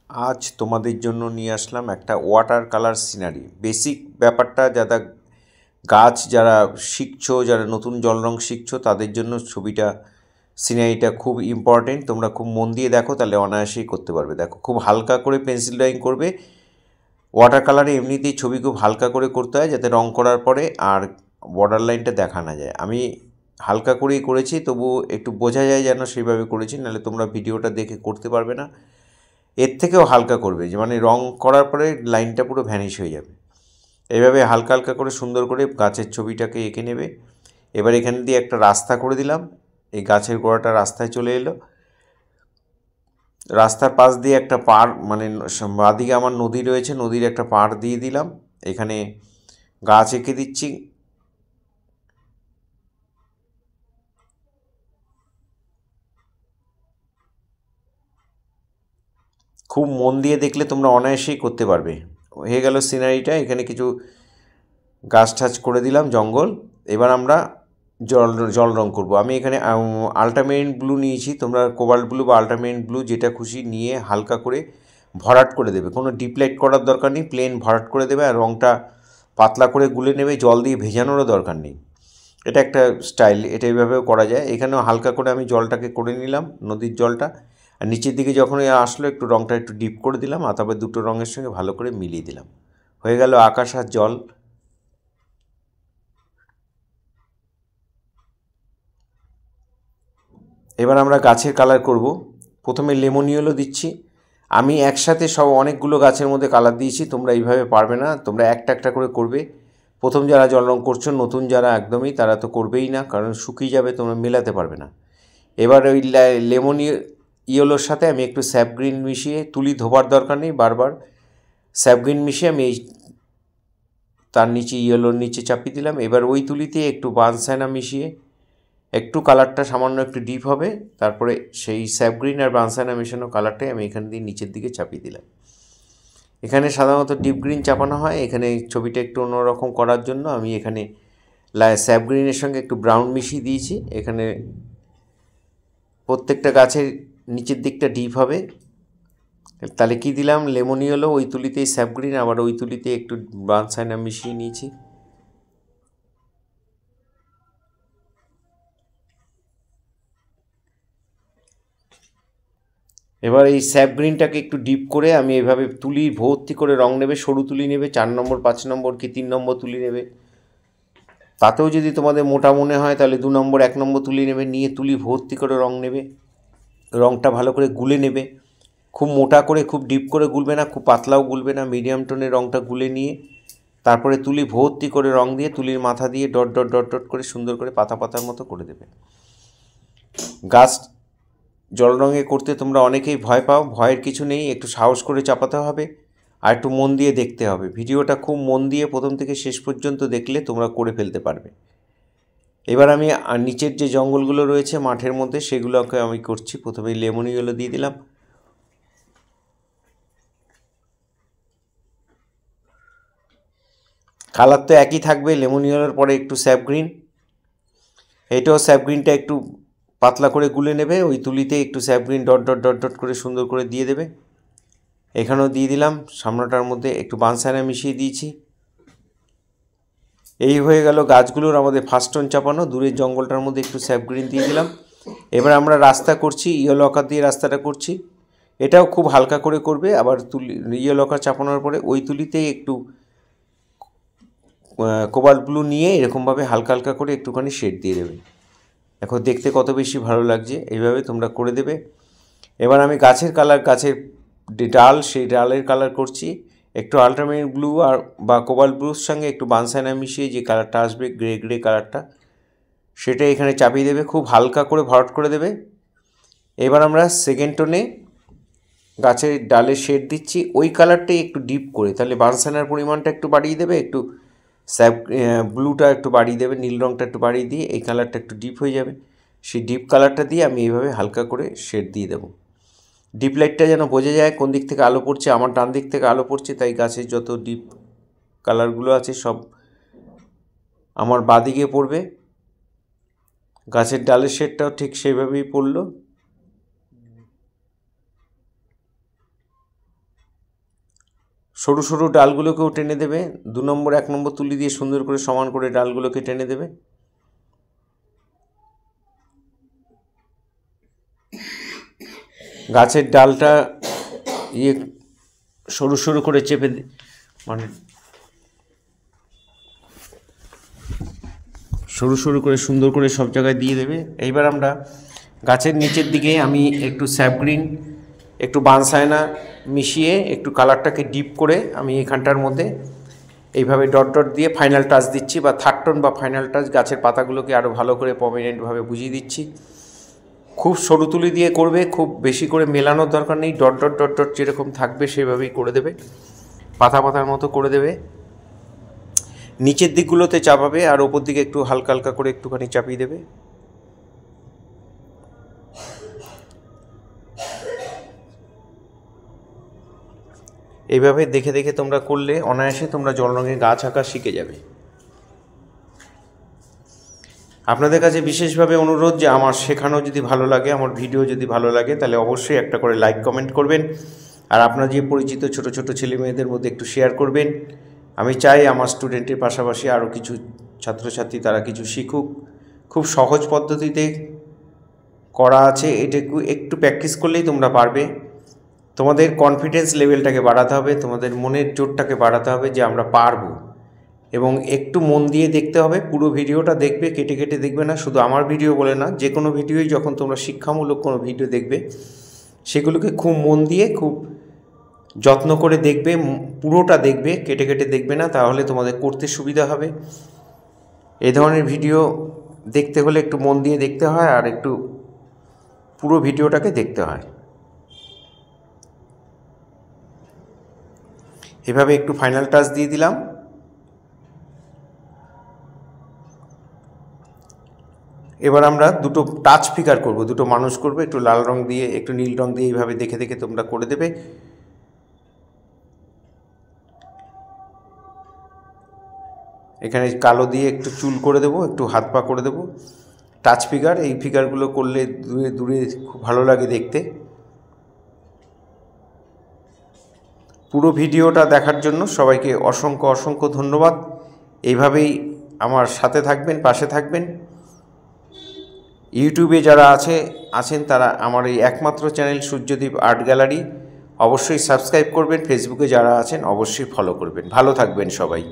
আজ তোমাদের জন্য নিয়ে আসলাম একটা ওয়াটার কালার সিনারি। বেসিক ব্যাপারটা যারা গাছ যারা শিখছো, যারা নতুন জল রং শিখছো তাদের জন্য ছবিটা সিনারিটা খুব ইম্পর্টেন্ট। তোমরা খুব মন দিয়ে দেখো, তাহলে অনায়াসেই করতে পারবে। দেখো, খুব হালকা করে পেন্সিল ড্রয়িং করবে। ওয়াটার কালারে এমনিতেই ছবি খুব হালকা করে করতে হয়, যাতে রং করার পরে আর বর্ডার লাইনটা দেখা না যায়। আমি হালকা করেই করেছি, তবু একটু বোঝা যায় যেন সেইভাবে করেছি, নাহলে তোমরা ভিডিওটা দেখে করতে পারবে না। এর থেকেও হালকা করবে, যে মানে রং করার পরে লাইনটা পুরো ভ্যানিশ হয়ে যাবে। এইভাবে হালকা হালকা করে সুন্দর করে গাছের ছবিটাকে এঁকে নেবে। এবার এখান দিয়ে একটা রাস্তা করে দিলাম, এই গাছের গোড়াটা রাস্তায় চলে এলো। রাস্তার পাশ দিয়ে একটা পাড়, মানে বাদিকে আমার নদী রয়েছে, নদীর একটা পাড় দিয়ে দিলাম। এখানে গাছ এঁকে দিচ্ছি। খুব মন দিয়ে দেখলে তোমরা অনায়াসেই করতে পারবে। হয়ে গেল সিনারিটা। এখানে কিছু গাছ টাছ করে দিলাম, জঙ্গল। এবার আমরা জল রং করব। আমি এখানে আল্ট্রামেরিন ব্লু নিয়েছি, তোমরা কোবাল্ট ব্লু বা আল্ট্রামেরিন ব্লু যেটা খুশি নিয়ে হালকা করে ভরাট করে দেবে। কোনো ডিপ লাইট করার দরকার নেই, প্লেন ভরাট করে দেবে। আর রংটা পাতলা করে গুলে নেবে, জল দিয়ে ভেজানোরও দরকার নেই। এটা একটা স্টাইল, এটা এইভাবেও করা যায়। এখানেও হালকা করে আমি জলটাকে করে নিলাম, নদীর জলটা। আর নিচের দিকে যখন আসলো একটু রংটা একটু ডিপ করে দিলাম, আর তারপরে দুটো রঙের সঙ্গে ভালো করে মিলিয়ে দিলাম। হয়ে গেল আকাশ আর জল। এবার আমরা গাছের কালার করব। প্রথমে লেমন ইয়েলো দিচ্ছি। আমি একসাথে সব অনেকগুলো গাছের মধ্যে কালার দিয়েছি, তোমরা এইভাবে পারবে না, তোমরা একটা একটা করে করবে। প্রথম যারা জল রং করছো, নতুন যারা একদমই, তারা তো করবেই না, কারণ শুকিয়ে যাবে, তোমরা মেলাতে পারবে না। এবার ওই লেমন ইয়েলোর সাথে আমি একটু স্যাপ গ্রিন মিশিয়ে, তুলি ধোবার দরকার নেই বারবার, স্যাপ গ্রিন মিশিয়ে আমি এই তার নিচে ইয়েলোর নিচে চাপিয়ে দিলাম। এবার ওই তুলিতে একটু বার্নসাইনা মিশিয়ে একটু কালারটা সামান্য একটু ডিপ হবে, তারপরে সেই স্যাপ গ্রিন আর বার্নসাইনা মেশানো কালারটাই আমি এখান দিয়ে নিচের দিকে চাপিয়ে দিলাম। এখানে সাধারণত ডিপ গ্রিন চাপানো হয়, এখানে ছবিটা একটু অন্যরকম করার জন্য আমি এখানে স্যাপ গ্রিনের সঙ্গে একটু ব্রাউন মিশিয়ে দিয়েছি। এখানে প্রত্যেকটা গাছের নিচের দিকটা ডিপ হবে। তাহলে কি দিলাম, লেমন ইয়েলো, ওই তুলিতেই স্যাপ গ্রিন, আবার ওই তুলিতে একটু বার্নসাইনা মিশিয়ে নিয়েছি। এবার এই স্যাপ গ্রিনটাকে একটু ডিপ করে আমি এভাবে তুলি ভর্তি করে রং নেবে, সরু তুলি নেবে, 4 নম্বর 5 নম্বর কি 3 নম্বর তুলি নেবে। তাতেও যদি তোমাদের মোটা মনে হয় তাহলে 2 নম্বর 1 নম্বর তুলি নেবে, নিয়ে তুলি ভর্তি করে রং নেবে। রংটা ভালো করে গুলে নেবে, খুব মোটা করে খুব ডিপ করে গুলবে না, খুব পাতলাও গুলবে না, মিডিয়াম টোনে রংটা গুলে নিয়ে তারপরে তুলি ভর্তি করে রং দিয়ে তুলির মাথা দিয়ে ডট ডট ডট ডট করে সুন্দর করে পাতা পাতার মতো করে দেবে। গাছ জল রঙে করতে তোমরা অনেকেই ভয় পাও, ভয়ের কিছু নেই, একটু সাহস করে চাপাতে হবে আর একটু মন দিয়ে দেখতে হবে। ভিডিওটা খুব মন দিয়ে প্রথম থেকে শেষ পর্যন্ত দেখলে তোমরা করে ফেলতে পারবে। এবার আমি নিচের যে জঙ্গলগুলো রয়েছে মাঠের মধ্যে, সেগুলোকে আমি করছি। প্রথমে লেমন ইয়েলো দিয়ে দিলাম, কালার তো একই থাকবে, লেমন ইয়েলোর পরে একটু স্যাপ গ্রিন। এটাও স্যাপ গ্রিনটা একটু পাতলা করে গুলে নেবে, ওই তুলিতে একটু sap green dot dot dot dot করে সুন্দর করে দিয়ে দেবে। এখানেও দিয়ে দিলাম, সামনেটার মধ্যে একটু বার্নসাইনা মিশিয়ে দিয়েছি। এই হয়ে গেল গাছগুলোর আমাদের ফার্স্ট টোন চাপানো। দূরের জঙ্গলটার মধ্যে একটু স্যাপ গ্রিন দিয়ে দিলাম। এবার আমরা রাস্তা করছি, ইয়েলো আকার দিয়ে রাস্তাটা করছি। এটাও খুব হালকা করে করবে। আবার তুলি ইয়েলো আকার চাপানোর পরে ওই তুলিতেই একটু কোবাল্ট ব্লু নিয়ে এরকমভাবে হালকা হালকা করে একটুখানি শেড দিয়ে দেবে। এখন দেখতে কত বেশি ভালো লাগছে, এইভাবে তোমরা করে দেবে। এবার আমি গাছের কালার, গাছের ডাল, সেই ডালের কালার করছি। একটু আল্ট্রামেরিন ব্লু আর বা কোবাল্ট ব্লুর সঙ্গে একটু বার্নসাইনা মিশিয়ে যে কালারটা আসবে, গ্রে গ্রে কালারটা, সেটা এখানে চাপিয়ে দেবে, খুব হালকা করে ভরাট করে দেবে। এবার আমরা সেকেন্ড টোনে গাছের ডালের শেড দিচ্ছি, ওই কালারটাই একটু ডিপ করে, তাহলে বার্নসাইনার পরিমাণটা একটু বাড়িয়ে দেবে, একটু স্যাপ ব্লুটা একটু বাড়িয়ে দেবে, নীল রঙটা একটু বাড়িয়ে দিয়ে এই কালারটা একটু ডিপ হয়ে যাবে। সেই ডিপ কালারটা দিয়ে আমি এইভাবে হালকা করে শেড দিয়ে দেবো। ডিপ লাইটটা যেন বোঝা যায় কোন দিক থেকে আলো পড়ছে। আমার ডান দিক থেকে আলো পড়ছে, তাই গাছের যত ডিপ কালারগুলো আছে সব আমার বাঁদিকে পড়বে। গাছের ডালের শেডটাও ঠিক সেইভাবেই পড়লো। সরু সরু ডালগুলোকেও টেনে দেবে। 2 নম্বর 1 নম্বর তুলি দিয়ে সুন্দর করে সমান করে ডালগুলোকে টেনে দেবে। গাছের ডালটা সরু সরু করে চেপে মানে সরু সরু করে সুন্দর করে সব জায়গায় দিয়ে দেবে। এইবার আমরা গাছের নিচের দিকে আমি একটু স্যাপগ্রিন একটু বানসায়না মিশিয়ে একটু কালারটাকে ডিপ করে আমি এখানটার মধ্যে এইভাবে ডট ডট দিয়ে ফাইনাল টাচ দিচ্ছি, বা থার্ড টোন বা ফাইনাল টাচ গাছের পাতাগুলোকে আরও ভালো করে প্রমিনেন্টভাবে বুঝিয়ে দিচ্ছি। খুব সরু তুলি দিয়ে করবে, খুব বেশি করে মেলানোর দরকার নেই। ডট ডট ডট ডট যেরকম থাকবে সেভাবেই করে দেবে, পাতা পাতার মতো করে দেবে। নিচের দিকগুলোতে চাপাবে আর ওপর দিকে একটু হালকা হালকা করে একটুখানি চাপিয়ে দেবে। এইভাবে দেখে দেখে তোমরা করলে অনায়াসে তোমরা জল রঙে গাছ আঁকা শিখে যাবে। আপনাদের কাছে বিশেষভাবে অনুরোধ যে আমার শেখানো যদি ভালো লাগে, আমার ভিডিও যদি ভালো লাগে, তাহলে অবশ্যই একটা করে লাইক কমেন্ট করবেন। আর আপনার যে পরিচিত ছোট ছোট ছেলে মেয়েদের মধ্যে একটু শেয়ার করবেন। আমি চাই আমার স্টুডেন্টের পাশাপাশি আরও কিছু ছাত্রছাত্রী তারা কিছু শিখুক। খুব সহজ পদ্ধতিতে করা আছে, এটুকু একটু প্র্যাকটিস করলেই তোমরা পারবে। তোমাদের কনফিডেন্স লেভেলটাকে বাড়াতে হবে, তোমাদের মনের জোরটাকে বাড়াতে হবে যে আমরা পারবো, এবং একটু মন দিয়ে দেখতে হবে। পুরো ভিডিওটা দেখবে, কেটে কেটে দেখবে না। শুধু আমার ভিডিও বলে না, যে কোনো ভিডিওই যখন তোমরা শিক্ষামূলক কোনো ভিডিও দেখবে সেগুলোকে খুব মন দিয়ে খুব যত্ন করে দেখবে, পুরোটা দেখবে, কেটে কেটে দেখবে না, তাহলে তোমাদের করতে সুবিধা হবে। এই ধরনের ভিডিও দেখতে হলে একটু মন দিয়ে দেখতে হয় আর একটু পুরো ভিডিওটাকে দেখতে হয়। এভাবে একটু ফাইনাল টাচ দিয়ে দিলাম। এবার আমরা দুটো টাচ ফিগার করব, দুটো মানুষ করব, একটু লাল রং দিয়ে একটু নীল রং দিয়ে এইভাবে দেখে দেখে তোমরা করে দেবে। এখানে কালো দিয়ে একটু চুল করে দেবো, একটু হাত পা করে দেবো। টাচ ফিগার, এই ফিগারগুলো করলে দূরে দূরে খুব ভালো লাগে দেখতে। পুরো ভিডিওটা দেখার জন্য সবাইকে অসংখ্য অসংখ্য ধন্যবাদ। এইভাবেই আমার সাথে থাকবেন, পাশে থাকবেন। ইউটিউবে যারা আছেন তারা আমার এই একমাত্র চ্যানেল সূর্যদীপ আর্ট গ্যালারি অবশ্যই সাবস্ক্রাইব করবেন। ফেসবুকে যারা আছেন অবশ্যই ফলো করবেন। ভালো থাকবেন সবাই।